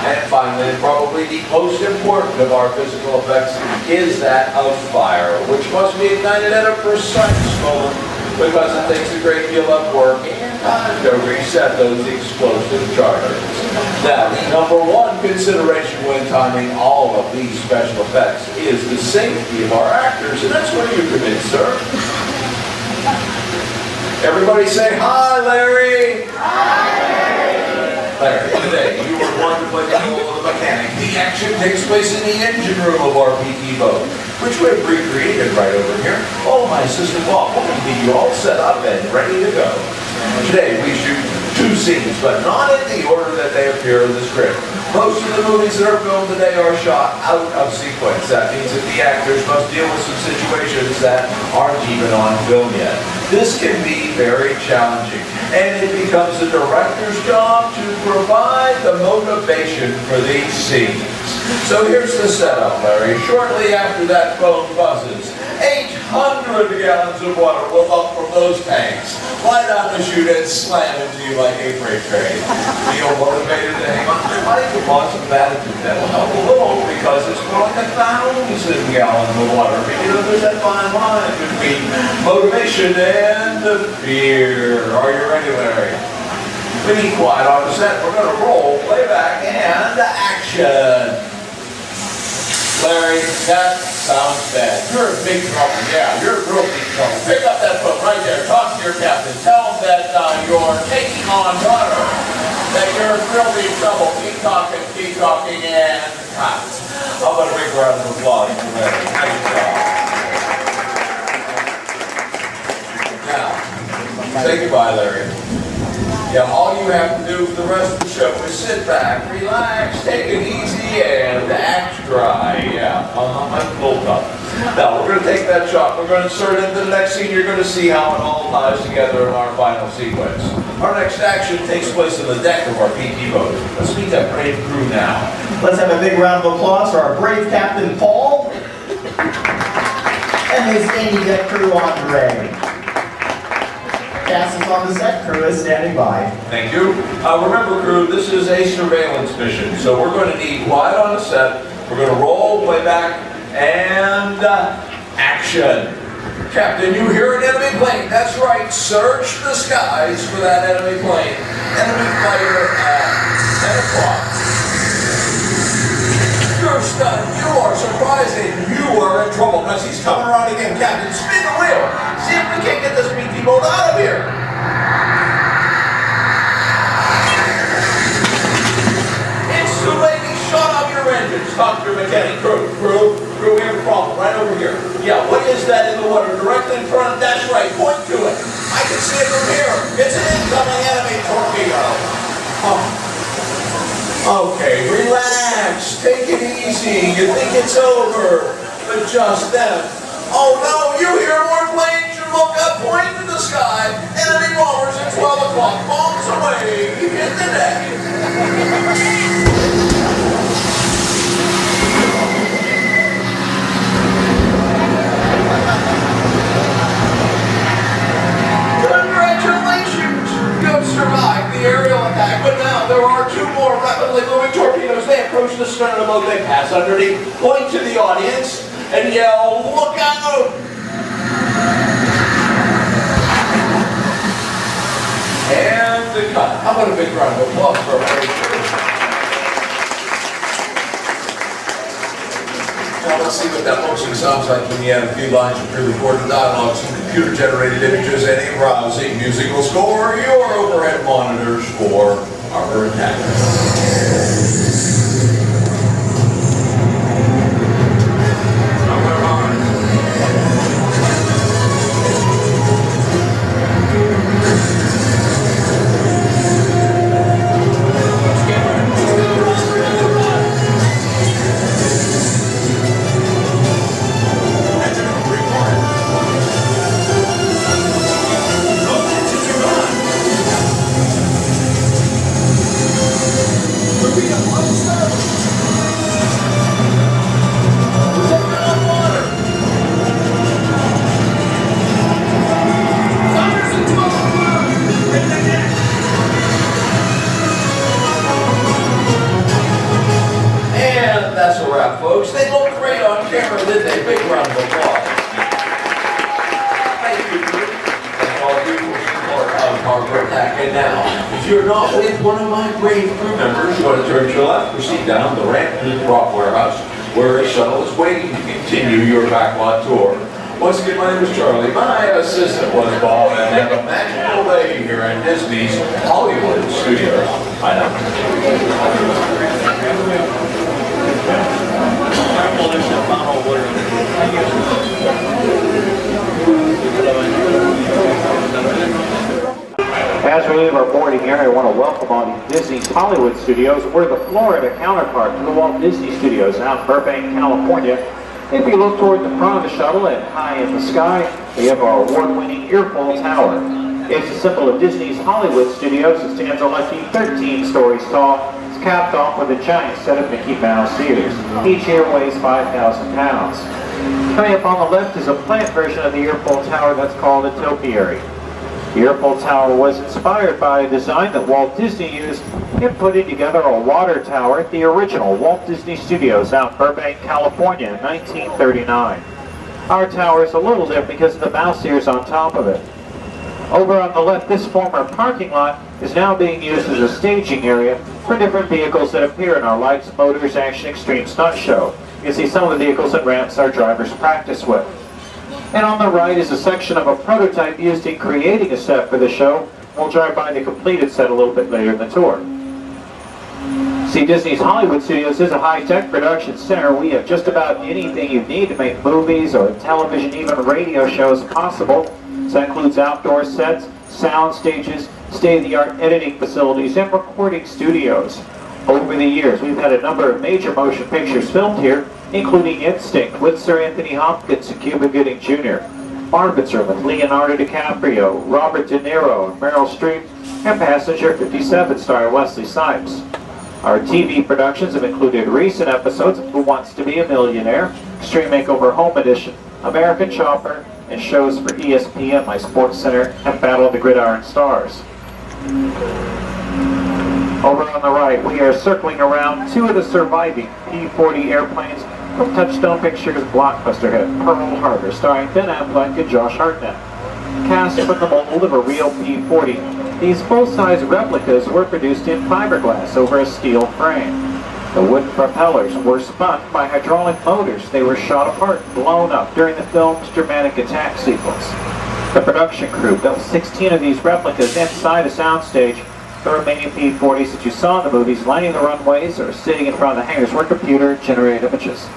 And finally, probably the most important of our physical effects is that of fire, which must be ignited at a precise moment because it takes a great deal of work and time to reset those explosive charges. Now, the number one consideration when timing all of these special effects is the safety of our actors, and that's where you come in, sir. Everybody say, "Hi, Larry!" Hi, Larry! Larry, today you were one to play the role of the mechanic. The action takes place in the engine room of our PT boat, which we've recreated right over here. Oh, my assistant Bob will be you all set up and ready to go. Today we shoot 2 scenes, but not in the order that they appear in the script. Most of the movies that are filmed today are shot out of sequence. That means that the actors must deal with some situations that aren't even on film yet. This can be very challenging, and it becomes the director's job to provide the motivation for these scenes. So here's the setup, Larry. Shortly after that phone buzzes, 800 gallons of water will up from those tanks, fly down the chute and slam into you like a freight train. Feel motivated to hang on to your bike and launch some attitude. That'll help a little because it's more like 1,000 gallons of water. You know, there's that fine line between motivation and fear. Are you ready, Larry? We need quiet on the set. We're going to roll, playback, and action. Larry, that sounds bad. You're in big trouble. Yeah, you're in real big trouble. Pick up that phone right there. Talk to your captain. Tell him that you're taking on water. That you're in real big trouble. Keep talking, and cut. How about a big round of applause for Larry? Nice job. Now, say goodbye, Larry. Yeah, all you have to do for the rest of the show is sit back, relax, take it easy, and act dry. Yeah, my little cup. Now, we're going to take that shot, we're going to insert it into the next scene. You're going to see how it all ties together in our final sequence. Our next action takes place on the deck of our PT boat. Let's meet that brave crew now. Let's have a big round of applause for our brave Captain Paul and his Dandy Deck crew, Andre. Cast is on the set, crew is standing by. Thank you. Remember, crew, this is a surveillance mission, so we're going to need quiet on the set. We're going to roll, playback, and action. Captain, you hear an enemy plane. That's right. Search the skies for that enemy plane. Enemy fighter at 10 o'clock. You're stunned. You are surprised, and you are in trouble because he's coming around again. Captain, spin the wheel. See if we can't get this PT boat out of here. It's too late. He shut off your engines. Talk to your mechanic. Crew, we have a problem right over here. Yeah, what is that in the water directly in front of? That's right. Point to it. I can see it from here. It's an incoming enemy torpedo. Okay, relax. Take it easy. You think it's over, but just then. Oh no, you hear more planes. You look up, point to the sky. Enemy bombers at 12 o'clock. Bombs away. Hit the deck. Congratulations! You have survived the aerial attack, but now there are 2 more rapidly moving torpedoes. They approach the stern of the boat. They pass underneath, point to the audience, and yell, "Look out!" And the cut. How about a big round of applause for Larry? Now let's see what that motion sounds like when you add a few lines of pre-recorded dialogue, some computer-generated images, and a rousing musical score. Your overhead monitors for our attack. Repeat, hardcore attack. And now, if you're not with one of my brave crew members, you want to turn to your left, proceed down the ramp to the prop warehouse, where a shuttle is waiting to continue your backlot tour. Once again, my name is Charlie. My assistant was Bob, and have a magical day here at Disney's Hollywood Studios. I know. As we leave our boarding area, I want to welcome on Disney's Hollywood Studios. We're the Florida counterpart to the Walt Disney Studios out in Burbank, California. If you look toward the front of the shuttle and high in the sky, we have our award-winning Earful Tower. It's a symbol of Disney's Hollywood Studios. It stands a lucky 13 stories tall. It's capped off with a giant set of Mickey Mouse theaters. Each here weighs 5,000 pounds. Coming up on the left is a plant version of the Earful Tower that's called a topiary. The Earful Tower was inspired by a design that Walt Disney used in putting together a water tower at the original Walt Disney Studios out in Burbank, California in 1939. Our tower is a little different because of the mouse ears on top of it. Over on the left, this former parking lot is now being used as a staging area for different vehicles that appear in our Lights, Motors, Action Extreme Stunt Show. You can see some of the vehicles and ramps our drivers practice with. And on the right is a section of a prototype used in creating a set for the show. We'll drive by the completed set a little bit later in the tour. See, Disney's Hollywood Studios is a high-tech production center. We have just about anything you need to make movies or television, even radio shows possible. So that includes outdoor sets, sound stages, state-of-the-art editing facilities, and recording studios. Over the years, we've had a number of major motion pictures filmed here, including Instinct with Sir Anthony Hopkins and Cuba Gooding Jr., Arbiter with Leonardo DiCaprio, Robert De Niro, Meryl Streep, and Passenger 57 starring Wesley Snipes. Our TV productions have included recent episodes of Who Wants to Be a Millionaire, Extreme Makeover Home Edition, American Chopper, and shows for ESPN, My Sports Center, and Battle of the Gridiron Stars. Over on the right, we are circling around two of the surviving P-40 airplanes from Touchstone Pictures' blockbuster hit Pearl Harbor, starring Ben Affleck and Josh Hartnett. Cast from the mold of a real P-40, these full-size replicas were produced in fiberglass over a steel frame. The wooden propellers were spun by hydraulic motors. They were shot apart and blown up during the film's dramatic attack sequence. The production crew built 16 of these replicas inside a soundstage. The remaining P-40s that you saw in the movies lining the runways or sitting in front of the hangars were computer-generated images.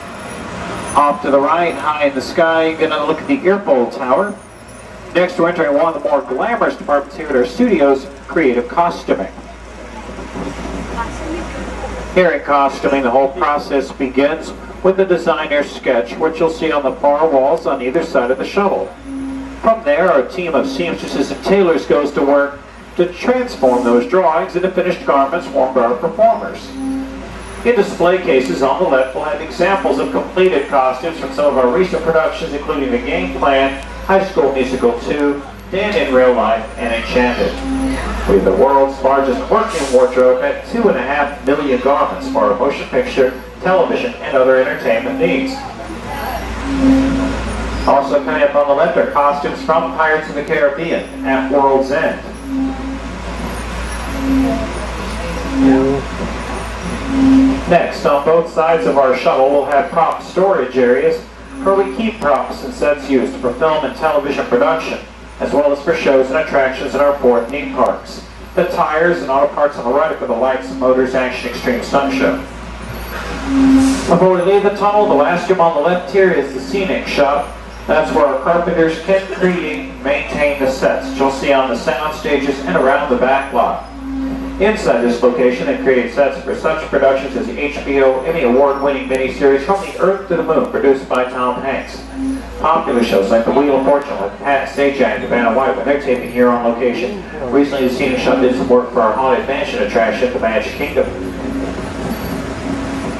Off to the right, high in the sky, you're going to look at the Earful Tower. Next, we're entering one of the more glamorous departments here at our studios, creative costuming. Here at costuming, the whole process begins with the designer's sketch, which you'll see on the far walls on either side of the shuttle. From there, our team of seamstresses and tailors goes to work to transform those drawings into finished garments worn by our performers. In display cases on the left, we'll have examples of completed costumes from some of our recent productions, including The Game Plan, High School Musical 2, Dan in Real Life, and Enchanted. We have the world's largest working wardrobe at 2.5 million garments for our motion picture, television, and other entertainment needs. Also coming up on the left are costumes from Pirates of the Caribbean at World's End. Next, on both sides of our shuttle, we'll have prop storage areas where we keep props and sets used for film and television production, as well as for shows and attractions in our 4 theme parks. The tires and auto parts on the right are for the Lights, Motors, Action Extreme Stunt Show. Before we leave the tunnel, the last room on the left here is the scenic shop. That's where our carpenters can create and maintain the sets that you'll see on the sound stages and around the back lot. Inside this location, they create sets for such productions as the HBO Emmy Award-winning miniseries From the Earth to the Moon, produced by Tom Hanks. Popular shows like The Wheel of Fortune with Pat Sajak and Vanna White, when they're taping here on location. Recently, the scenic shop did some work for our Haunted Mansion attraction, The Magic Kingdom.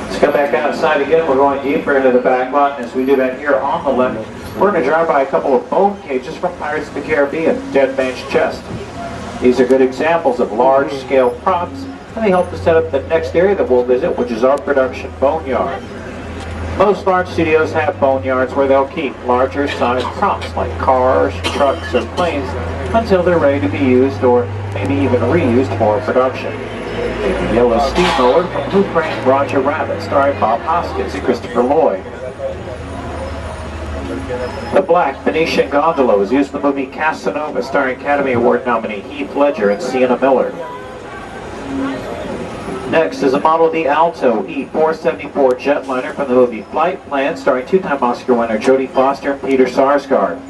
Let's come back outside again. We're going deeper into the back lot, and as we do that here on the left, we're going to drive by a couple of bone cages from Pirates of the Caribbean, Dead Man's Chest. These are good examples of large-scale props, and they help to set up the next area that we'll visit, which is our production boneyard. Most large studios have boneyards where they'll keep larger-sized props like cars, trucks, or planes until they're ready to be used or maybe even reused for production. The Yellow Steamroller from Who Framed Roger Rabbit, starring Bob Hoskins and Christopher Lloyd. The black Venetian gondola was used in the movie Casanova, starring Academy Award nominee Heath Ledger and Sienna Miller. Next is a model of the Alto E-474 jetliner from the movie Flight Plan, starring two-time Oscar winner Jodie Foster and Peter Sarsgaard.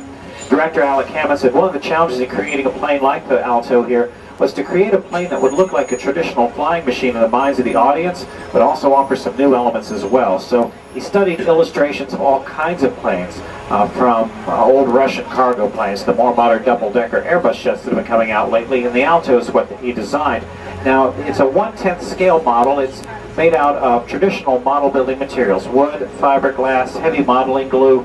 Director Alec Hammond said one of the challenges in creating a plane like the Alto here was to create a plane that would look like a traditional flying machine in the minds of the audience, but also offer some new elements as well. So he studied illustrations of all kinds of planes, from old Russian cargo planes to the more modern double-decker Airbus jets that have been coming out lately, and the Alto is what he designed. Now, it's a 1/10 scale model. It's made out of traditional model building materials, wood, fiberglass, heavy modeling glue.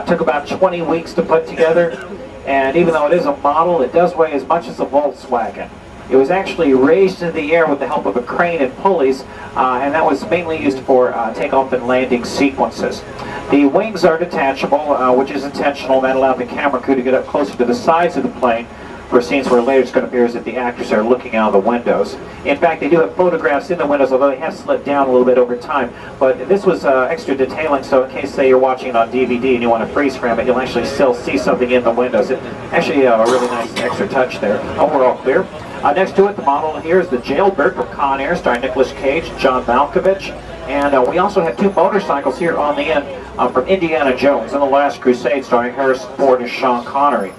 Took about 20 weeks to put together. And even though it is a model, it does weigh as much as a Volkswagen. It was actually raised into the air with the help of a crane and pulleys, and that was mainly used for takeoff and landing sequences. The wings are detachable, which is intentional. That allowed the camera crew to get up closer to the sides of the plane for scenes where later it's going to appear as if the actors are looking out of the windows. In fact, they do have photographs in the windows, although they have slid down a little bit over time. But this was extra detailing, so in case, say, you're watching it on DVD and you want to freeze frame it, you'll actually still see something in the windows. It actually a really nice extra touch there. Overall clear. Next to it, the model here is the Jailbird from Con Air, starring Nicolas Cage, John Malkovich. And we also have two motorcycles here on the end from Indiana Jones and the Last Crusade, starring Harrison Ford and Sean Connery.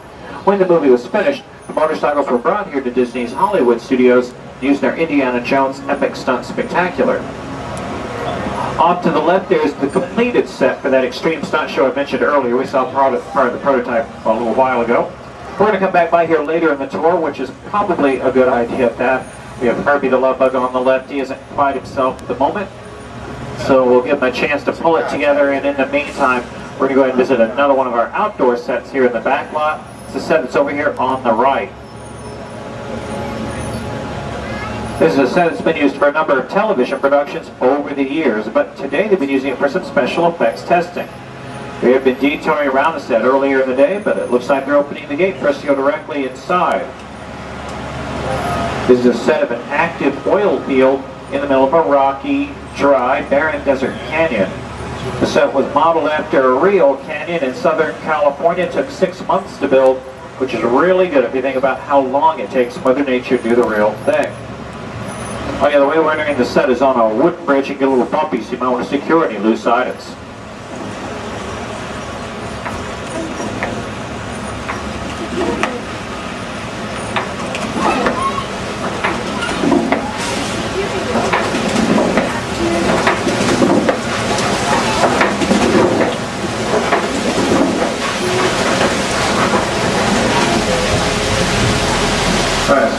When the movie was finished, the motorcycles were brought here to Disney's Hollywood studios, used their Indiana Jones Epic Stunt Spectacular. Off to the left there is the completed set for that extreme stunt show I mentioned earlier. We saw part of the prototype a little while ago. We're going to come back by here later in the tour, which is probably a good idea at that. We have Herbie the Love Bug on the left. He isn't quite himself at the moment, so we'll give him a chance to pull it together, and in the meantime, we're going to go ahead and visit another one of our outdoor sets here in the back lot. It's the set that's over here on the right. This is a set that's been used for a number of television productions over the years, but today they've been using it for some special effects testing. We have been detouring around the set earlier in the day, but it looks like they're opening the gate for us to go directly inside. This is a set of an active oil field in the middle of a rocky, dry, barren desert canyon. The set was modeled after a real canyon in Southern California. It took 6 months to build, which is really good if you think about how long it takes Mother Nature to do the real thing. Oh yeah, the way we're entering the set is on a wooden bridge and get a little bumpy, so you might want to secure any loose items.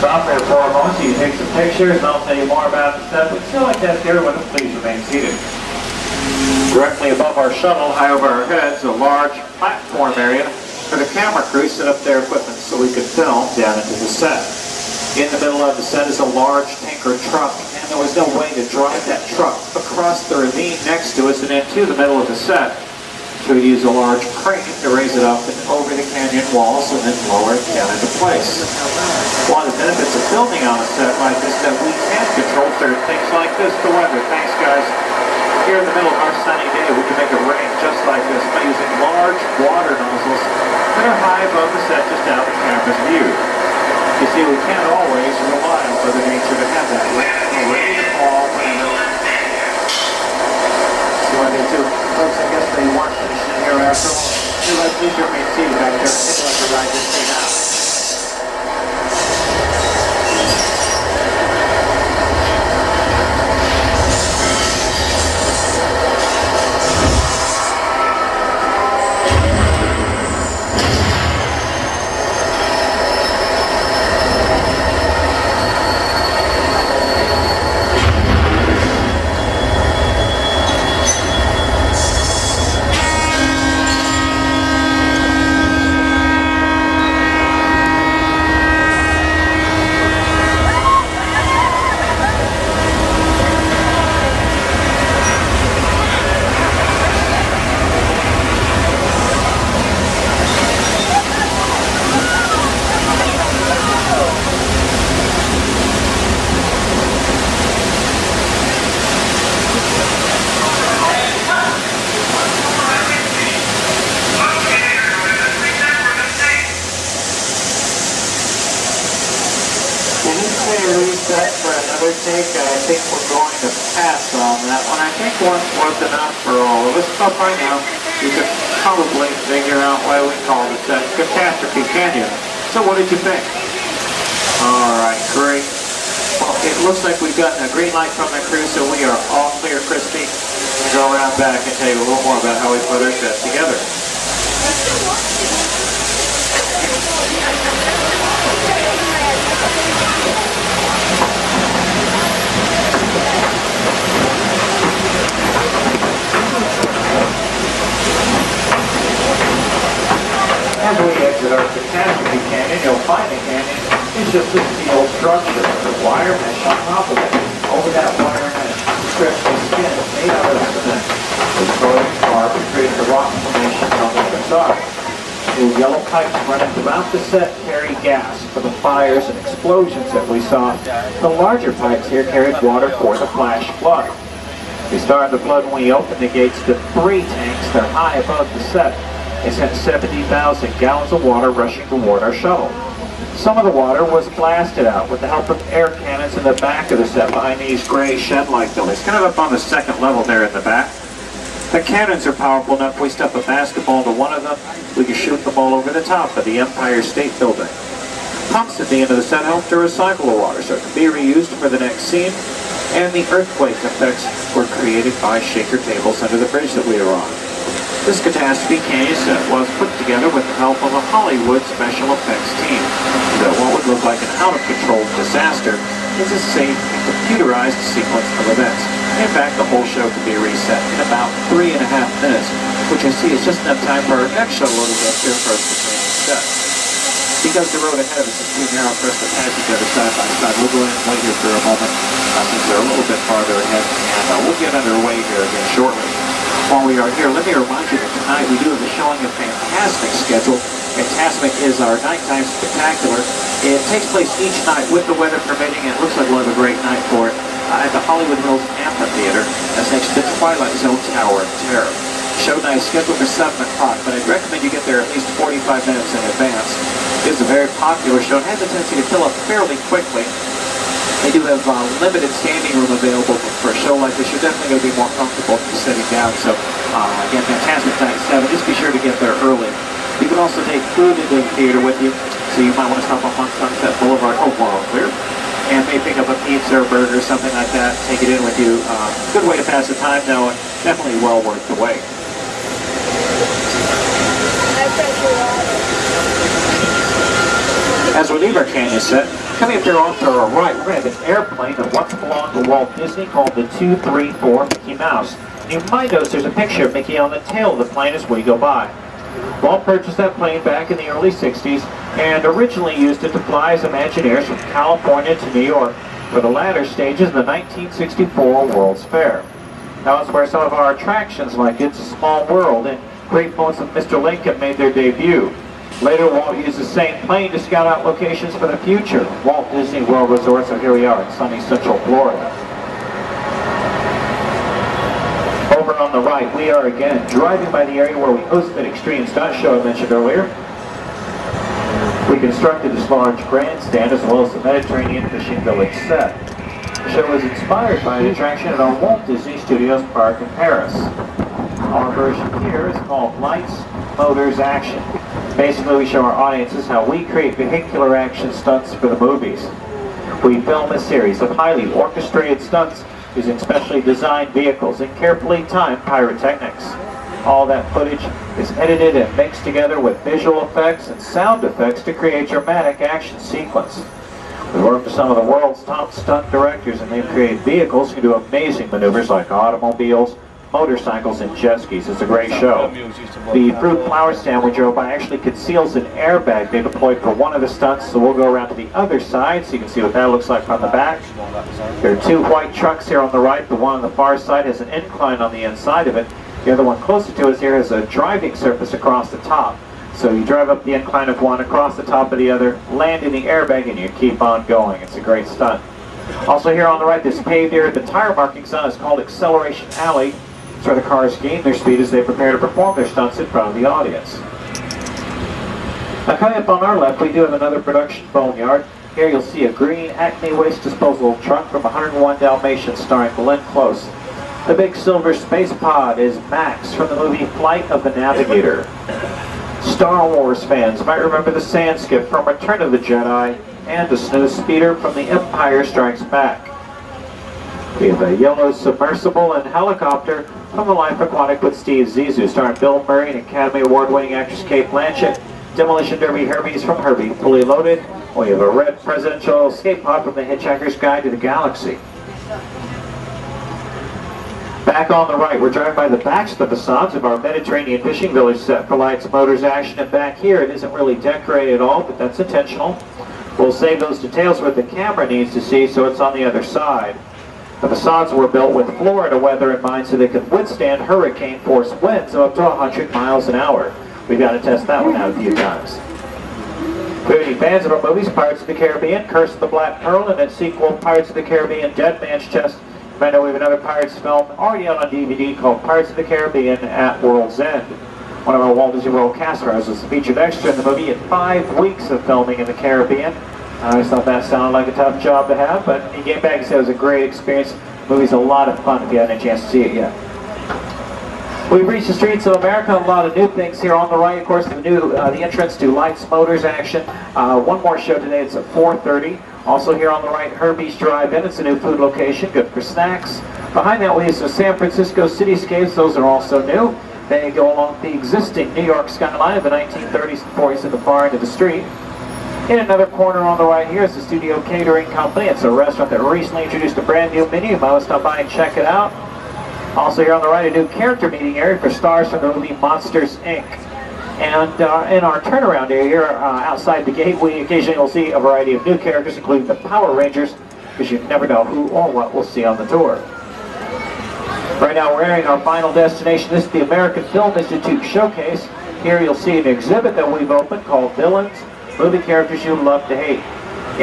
Stop there for a moment so you can take some pictures, and I'll tell you more about the set. We'd still like to ask everyone to please remain seated. Directly above our shuttle, high over our heads, a large platform area for the camera crew set up their equipment so we could film down into the set. In the middle of the set is a large tanker truck, and there was no way to drive that truck across the ravine next to us and into the middle of the set. So we use a large crane to raise it up and over the canyon walls and then lower it down into place. One of the benefits of filming on a set like this is that we can control certain things like this, the weather. Thanks, guys. Here in the middle of our sunny day, we can make it rain just like this by using large water nozzles that are high above the set just out of the camera's view. You see, we can't always rely on Mother Nature to have that rain ready to fall whenever. See what they do? Folks, I guess they weren't finishing here after all. Please remain seated back there. Take a look to ride this thing out. Can you say reset for another take? I think we're going to pass on that one. I think once was enough for all of us. But by now, you could probably figure out why we called it that catastrophe, can you? So what did you think? Alright, great. Well, it looks like we've gotten a green light from the crew, so we are all clear, Christy. We'll go around back and tell you a little more about how we put our set together. As we exit our catastrophe canyon, you'll find the canyon is just a steel structure with wire mesh on top of it. Over that wire mesh, stretched a skin made out of cement. The soil carved and created the rock formations on the other side. The yellow pipes running throughout the set carry gas for the fires and explosions that we saw. The larger pipes here carried water for the flash flood. We started the flood when we opened the gates to 3 tanks. They're high above the set. They sent 70,000 gallons of water rushing toward our shuttle. Some of the water was blasted out with the help of air cannons in the back of the set behind these gray shed-like buildings, kind of up on the second level there in the back. The cannons are powerful enough if we stuff a basketball to one of them, we can shoot the ball over the top of the Empire State Building. Pumps at the end of the set help to recycle the water so it can be reused for the next scene, and the earthquake effects were created by shaker tables under the bridge that we were on. This catastrophe canyon set was put together with the help of a Hollywood special effects team. So what would look like an out-of-control disaster is a safe and computerized sequence of events. In fact, the whole show can be reset in about 3.5 minutes, which I see is just enough time for our next shuttle to get here for us to clean the set. Because the road ahead of us is too narrow for us to pass each other side by side, we'll go in and wait here for a moment since they're a little bit farther ahead, and we'll get underway here again shortly. While we are here, let me remind you that tonight we do have a showing of Fantasmic schedule. Fantasmic is our nighttime spectacular. It takes place each night with the weather permitting, and it looks like we'll have a great night for it at the Hollywood Hills Amphitheater. That's next to the Twilight Zone Tower of Terror. Show night is scheduled for 7 o'clock, but I'd recommend you get there at least 45 minutes in advance. It is a very popular show and has a tendency to fill up fairly quickly. They do have limited standing room available for a show like this. You're definitely going to be more comfortable sitting down. So, again, Fantasmic Night 7. Just be sure to get there early. You can also take food into the theater with you. So you might want to stop off on Sunset Boulevard. Oh, wow, clear. And maybe pick up a pizza or burger or something like that. Take it in with you. Good way to pass the time, though, and definitely well worth the wait. As we leave our canyon set, coming up here off to our right, we're going to have an airplane that once belonged to Walt Disney called the 234 Mickey Mouse. And you might notice there's a picture of Mickey on the tail of the plane as we go by. Walt purchased that plane back in the early 60s and originally used it to fly as Imagineers from California to New York for the latter stages of the 1964 World's Fair. Now it's where some of our attractions like It's a Small World and Great Boats of Mr. Lincoln made their debut. Later, Walt used the same plane to scout out locations for the future Walt Disney World Resort, so here we are in sunny Central Florida. Over on the right, we are again driving by the area where we hosted the Extreme Stunt Show I mentioned earlier. We constructed this large grandstand as well as the Mediterranean Fishing Village set. The show was inspired by an attraction at our Walt Disney Studios Park in Paris. Our version here is called Lights, Motors, Action. Basically, we show our audiences how we create vehicular action stunts for the movies. We film a series of highly orchestrated stunts using specially designed vehicles and carefully timed pyrotechnics. All that footage is edited and mixed together with visual effects and sound effects to create a dramatic action sequence. We work with some of the world's top stunt directors, and they've created vehicles who do amazing maneuvers like automobiles, motorcycles, and jet skis. It's a great show. The fruit flower stand we drove by actually conceals an airbag they deployed for one of the stunts, so we'll go around to the other side so you can see what that looks like from the back. There are 2 white trucks here on the right. The one on the far side has an incline on the inside of it. The other one closer to us here has a driving surface across the top. So you drive up the incline of one, across the top of the other, land in the airbag, and you keep on going. It's a great stunt. Also here on the right, this paved area, the tire markings on is called Acceleration Alley. It's where the cars gain their speed as they prepare to perform their stunts in front of the audience. Now coming up on our left, we do have another production boneyard. Here you'll see a green Acme waste disposal truck from 101 Dalmatians starring Glenn Close. The big silver space pod is Max from the movie Flight of the Navigator. Star Wars fans might remember the sand skip from Return of the Jedi and the snow speeder from The Empire Strikes Back. We have a yellow submersible and helicopter from The Life Aquatic with Steve Zissou, starring Bill Murray and Academy Award-winning actress Kate Blanchett. Demolition Derby Herbies from Herbie, fully loaded. We have a red presidential escape pod from The Hitchhiker's Guide to the Galaxy. Back on the right, we're driving by the backs of the facades of our Mediterranean fishing village set for lights, motors, action, and back here it isn't really decorated at all, but that's intentional. We'll save those details what the camera needs to see, so it's on the other side. The facades were built with Florida weather in mind so they could withstand hurricane force winds of up to 100 miles an hour. We've got to test that one out a few times. If we have any fans of our movies, Pirates of the Caribbean, Curse of the Black Pearl, and its sequel, Pirates of the Caribbean, Dead Man's Chest, you might know we have another Pirates film already out on DVD called Pirates of the Caribbean at World's End. One of our Walt Disney World cast stars was featured extra in the movie in 5 weeks of filming in the Caribbean. I always thought that sounded like a tough job to have, but he came back and said it was a great experience. The movie's a lot of fun if you haven't had a chance to see it yet. We've reached the streets of America, a lot of new things here on the right. Of course, the entrance to Lights, Motors, Action. One more show today, it's at 4:30. Also here on the right, Herbie's Drive-In. It's a new food location, good for snacks. Behind that we have some San Francisco cityscapes. Those are also new. They go along the existing New York skyline of the 1930s and 40s at the far end of the street. In another corner on the right here is the Studio Catering Company. It's a restaurant that recently introduced a brand new menu. You might want to stop by and check it out. Also here on the right, a new character meeting area for stars from the movie Monsters, Inc. And in our turnaround area here outside the gate, we occasionally will see a variety of new characters, including the Power Rangers, because you never know who or what we'll see on the tour. Right now we're entering our final destination. This is the American Film Institute Showcase. Here you'll see an exhibit that we've opened called Villains, Movie Characters You'd Love to Hate.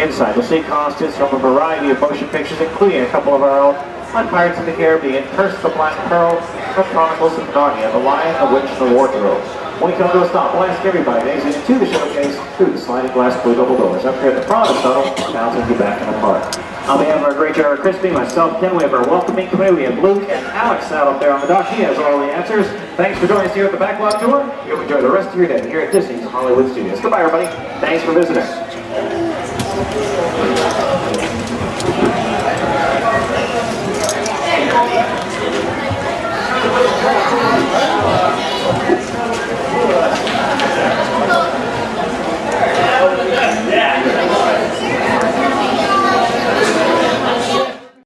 Inside you'll see costumes from a variety of motion pictures, including a couple of our own on Pirates of the Caribbean, Curse of the Black Pearl, The Chronicles of Narnia, The Lion, the Witch, and the Wardrobe. When we come to a stop, we'll ask everybody to exit into the showcase through the sliding glass blue double doors. Up here at the front of the tunnel, now we'll be back in the park. On behalf of our great driver Crispy, myself, Ken, we have our welcoming committee. We have Luke and Alex out up there on the dock. He has all the answers. Thanks for joining us here at the Backlot Tour. You enjoy the rest of your day here at Disney's Hollywood Studios. Goodbye, everybody. Thanks for visiting.